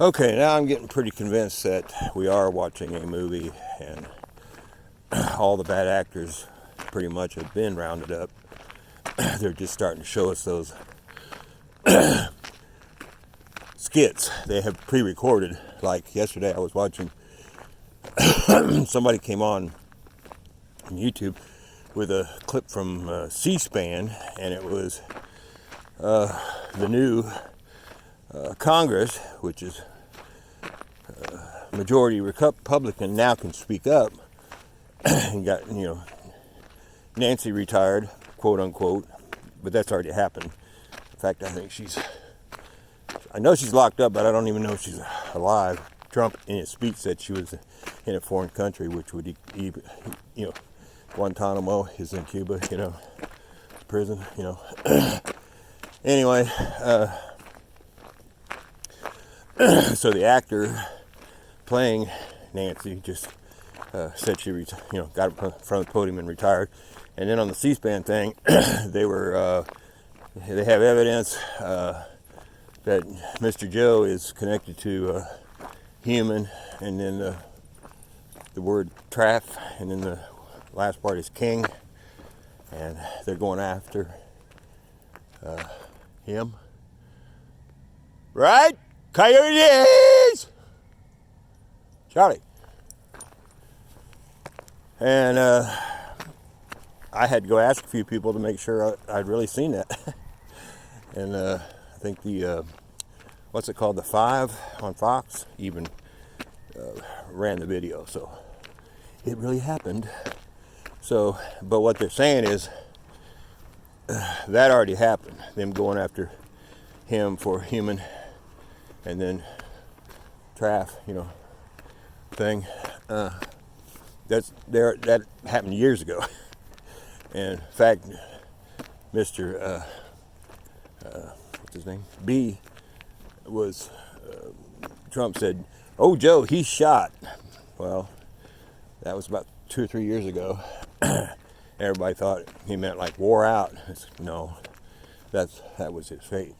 Okay, now I'm getting pretty convinced that we are watching a movie and all the bad actors pretty much have been rounded up. They're just starting to show us those skits they have pre-recorded. Like yesterday I was watching, somebody came on YouTube with a clip from C-SPAN, and it was the new Congress, which is majority Republican, now can speak up and got, Nancy retired, quote unquote, but that's already happened. In fact, I know she's locked up, but I don't even know if she's alive. Trump, in his speech, said she was in a foreign country, which would, Guantanamo is in Cuba, prison, Anyway, so the actor playing Nancy just said she, got in front of the podium and retired. And then on the C-SPAN thing, they have evidence that Mr. Joe is connected to human, and then the word traf, and then the last part is king, and they're going after him. Right? Coyotes! Charlie. And I had to go ask a few people to make sure I'd really seen that. And I think the, what's it called, the 5 on Fox even ran the video. So it really happened. So, but what they're saying is that already happened. Them going after him for human, and then traf, thing. That happened years ago. And in fact, Mr. What's his name? B was, Trump said, "Oh, Joe, he's shot." Well, that was about 2 or 3 years ago. Everybody thought he meant like wore out. No, that was his fate.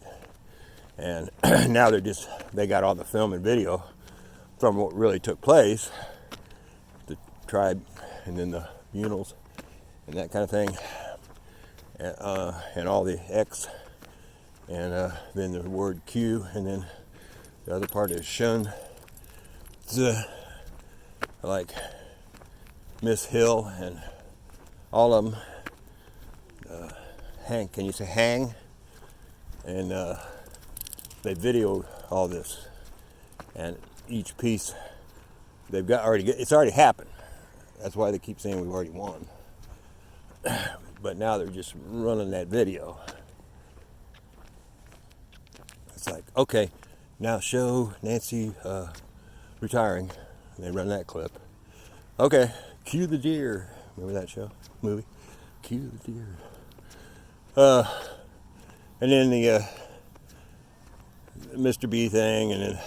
And now they got all the film and video from what really took place, the tribe, and then the funerals, and that kind of thing, and all the X, and then the word Q, and then the other part is shun. Like Miss Hill and all of them. Hang, can you say hang? And they videoed all this, and each piece they've got it's already happened. That's why they keep saying we've already won. But now they're just running that video. It's like, okay, now show Nancy retiring. And they run that clip. Okay, cue the deer. Remember that movie? Cue the deer. And then the Mr. B thing, and then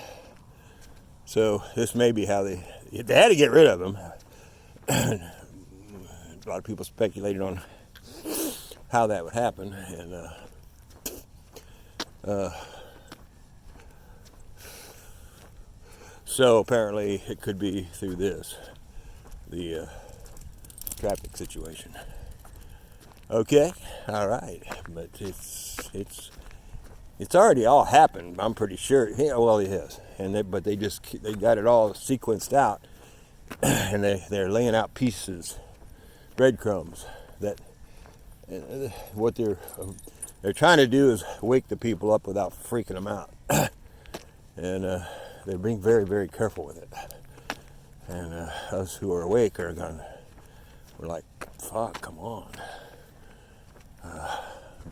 so this may be how they had to get rid of him. A lot of people speculated on how that would happen, and so apparently it could be through the traffic situation. Okay, all right, but it's already all happened. I'm pretty sure. Yeah, well, it has, and they got it all sequenced out, and they're laying out pieces, breadcrumbs that what they're trying to do is wake the people up without freaking them out, and they're being very, very careful with it. And us who are awake we're like, fuck, come on.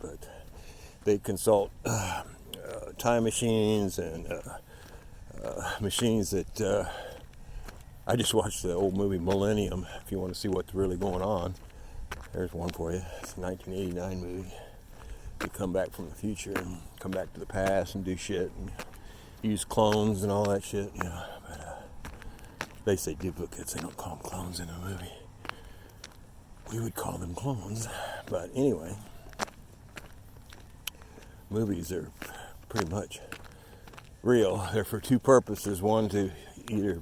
But they consult time machines and machines that I just watched the old movie Millennium. If you want to see what's really going on, there's one for you. It's a 1989 movie. They come back from the future and come back to the past and do shit and use clones and all that shit. But they say duplicates. They don't call them clones in a movie. We would call them clones. But anyway, movies are pretty much real. They're for two purposes. One, to either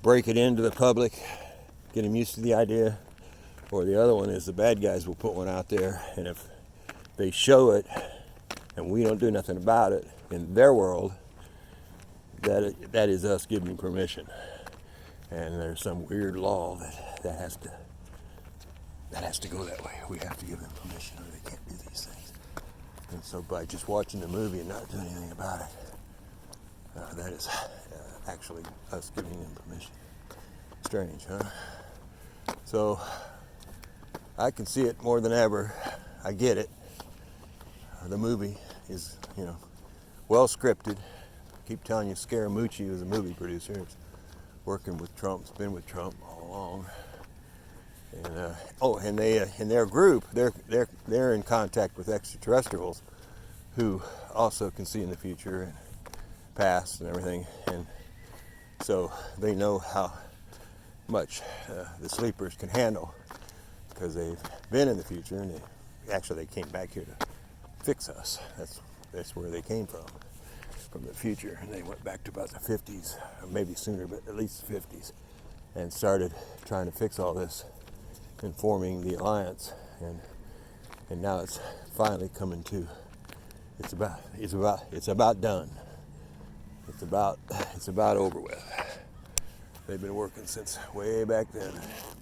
break it into the public, get them used to the idea, or the other one is the bad guys will put one out there, and if they show it and we don't do nothing about it in their world, that is us giving permission. And there's some weird law that has to go that way. We have to give them permission, or they can't do these things. And so by just watching the movie and not doing anything about it, that is actually us giving them permission. Strange, huh? So I can see it more than ever. I get it. The movie is, well scripted. I keep telling you, Scaramucci is a movie producer. It's working with Trump. It's been with Trump all along. And they in their group, they're in contact with extraterrestrials who also can see in the future and past and everything, and so they know how much the sleepers can handle, because they've been in the future, and they came back here to fix us. That's where they came from the future, and they went back to about the 50s, or maybe sooner, but at least the 50s, and started trying to fix all this and forming the alliance, and now it's finally coming to. It's about done. It's about over with. They've been working since way back then,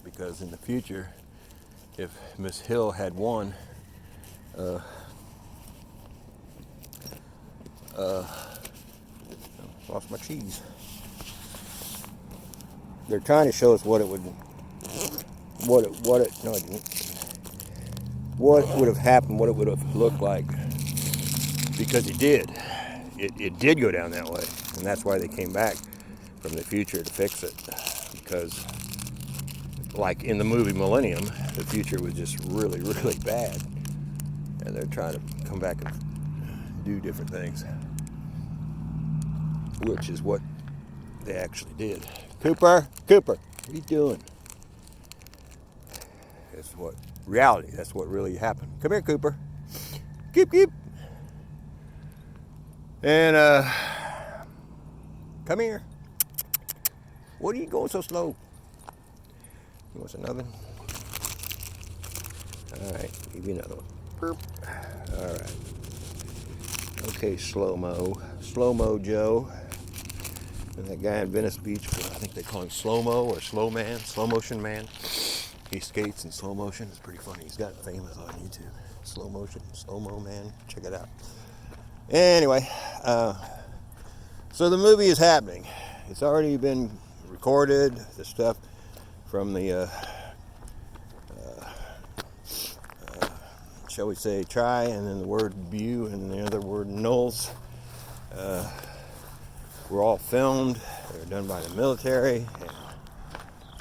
because in the future, if Miss Hill had won, lost my cheese. They're trying to show us what it would have happened, what it would have looked like, because it did. It did go down that way, and that's why they came back from the future to fix it, because like in the movie Millennium, the future was just really, really bad, and they're trying to come back and do different things, which is what they actually did. Cooper, what are you doing? That's what reality, that's what really happened. Come here, Cooper. Keep. And come here. What are you going so slow? You want another? All right, give you another one. Burp. All right. Okay, slow-mo Joe. And that guy in Venice Beach, I think they call him Slow-mo or Slow Man, Slow Motion Man. He skates in slow motion. It's pretty funny. He's got famous on YouTube. Slow motion, Slow-mo Man. Check it out. Anyway, so the movie is happening. It's already been recorded. The stuff from the, shall we say, try, and then the word view, and the other word nulls, were all filmed. They're done by the military,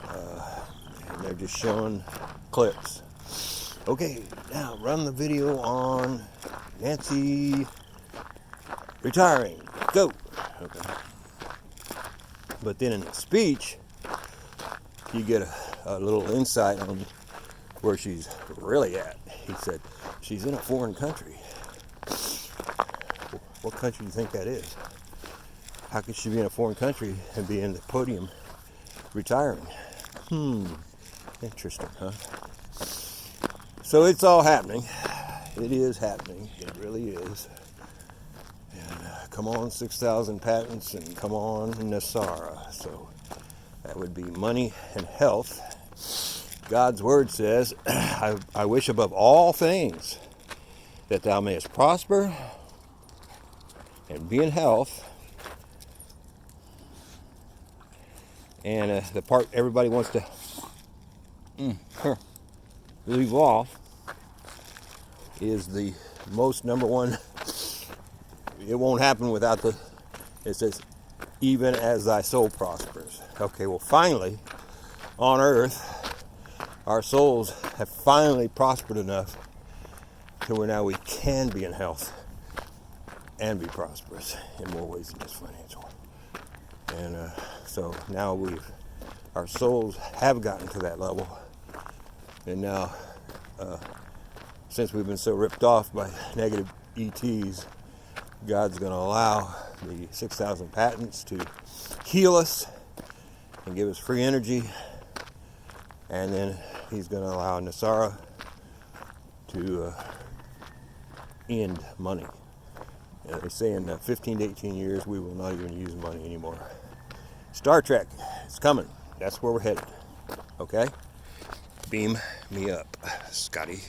and they're just showing clips. Okay, now run the video on Nancy retiring. Go. Okay. But then in the speech, you get a little insight on where she's really at. He said she's in a foreign country. What country do you think that is? How could she be in a foreign country and be in the podium retiring? Interesting, huh? So it's all happening. It is happening. It really is. And come on, 6,000 patents, and come on, Nasara. So that would be money and health. God's word says, I wish above all things that thou mayest prosper and be in health. And the part everybody wants to leave off is the most number one. It won't happen without it says, even as thy soul prospers. Okay, well, finally, on earth, our souls have finally prospered enough to where now we can be in health and be prosperous in more ways than just financial. And so now our souls have gotten to that level. And now, since we've been so ripped off by negative ETs, God's going to allow the 6,000 patents to heal us and give us free energy. And then he's going to allow NESARA to end money. They say in 15 to 18 years we will not even use money anymore. Star Trek is coming. That's where we're headed. Okay? Beam me up, Scotty.